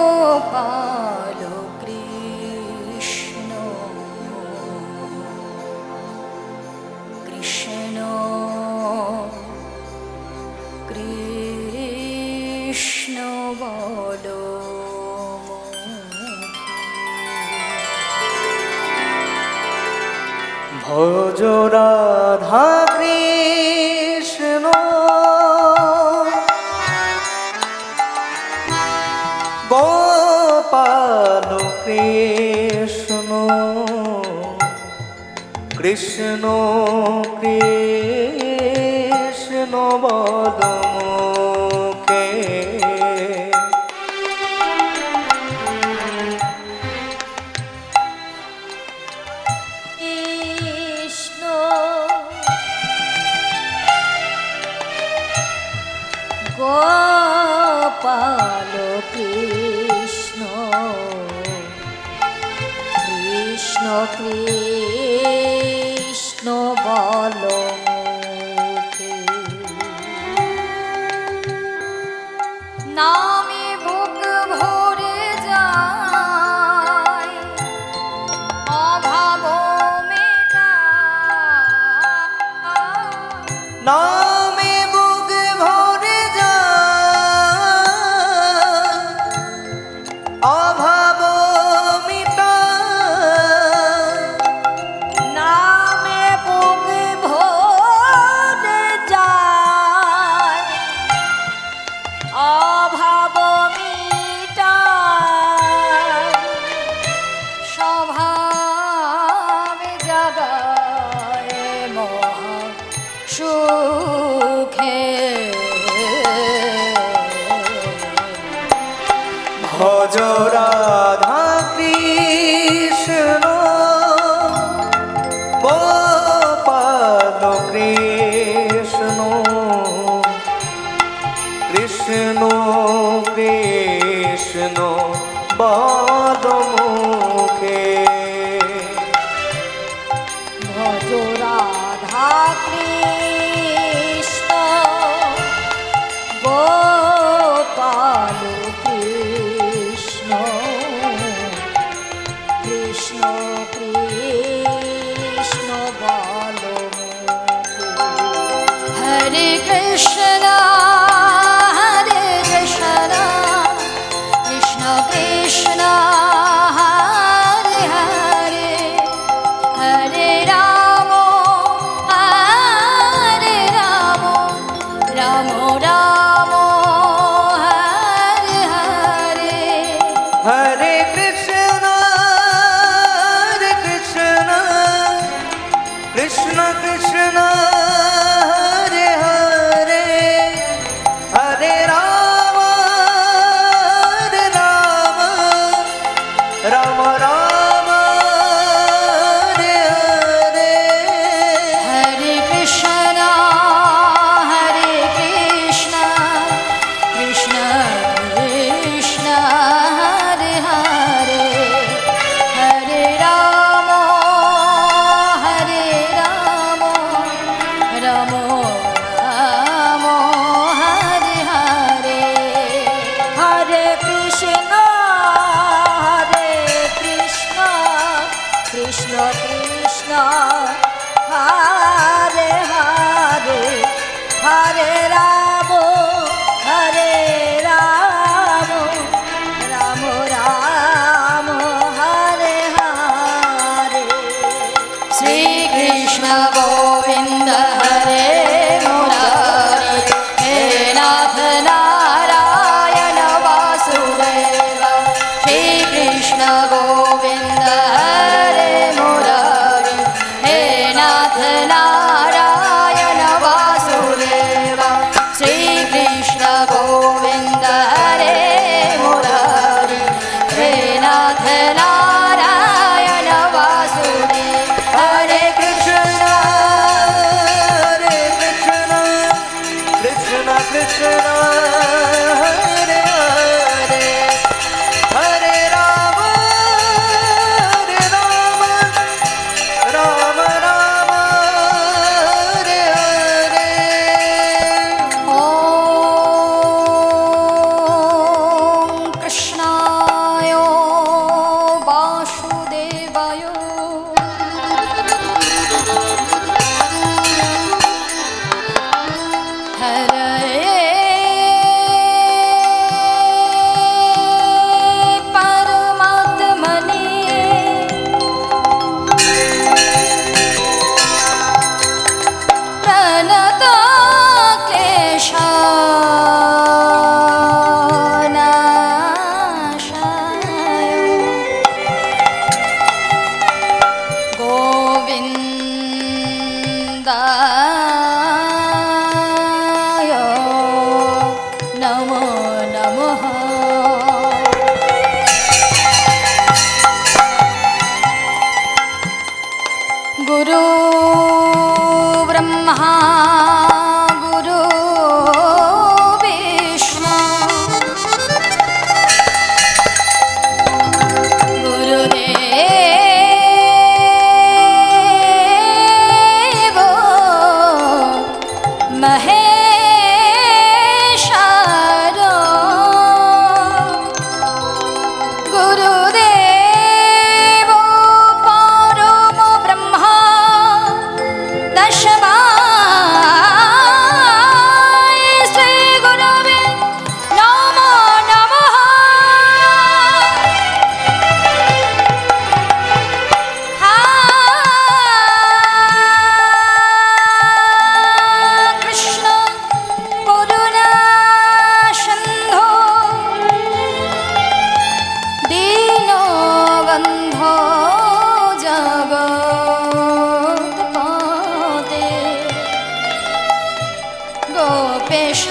গোপাল কৃষ্ণ কৃষ্ণ কৃষ্ণ বলো ভজ রাধা কৃষ্ণ গোপাল কৃষ্ণ কৃষ্ণ কৃষ্ণ বল মুখে গোপাল কৃষ্ণ কৃষ্ণ কৃষ্ণ বল মুখে নামে বুক ভরে যায় অভাব মেটায় নামে বুক ভরে যায় অভাব মিটায় নামে বুক ভরে যায় অভাব মিটায় স্বভাবে জাগায় মহা সুখে ভজ রাধা কৃষ্ণ গোপাল কৃষ্ণ কৃষ্ণ কৃষ্ণ বল মুখে ভজ রাধা কৃষ্ণ গোপাল কৃষ্ণ কৃষ্ণ কৃষ্ণ বল হরে কৃষ্ণ হরে কৃষ্ণ কৃষ্ণ কৃষ্ণ হরে হরে হরে রাম রাম রাম হরে হরে হরে কৃষ্ণ কৃষ্ণ কৃষ্ণ হরে হরে হরে রাম রাম রাম হরে হরে হরে কৃষ্ণ কৃষ্ণ কৃষ্ণ হরে হরে হরে রাম রাম রাম হরে হরে হরে কৃষ্ণ কৃষ্ণ কৃষ্ণ হরে হরে হরে রাম রাম রাম হরে হরে শ্রী কৃষ্ণ গোবিন্দ হরে अनता क्लेशनाशाय गोविन्दाय नमो नमः। गुरु ब्रह्मा गुरु विष्णु गुरुदेव महेश्वर गुरुदेव परम ब्रह्मा तस्मै श्री गुरवे नमो नमः। कृष्ण करुणा सिन्धो दीनो बन्धो जगत्पते गोपेश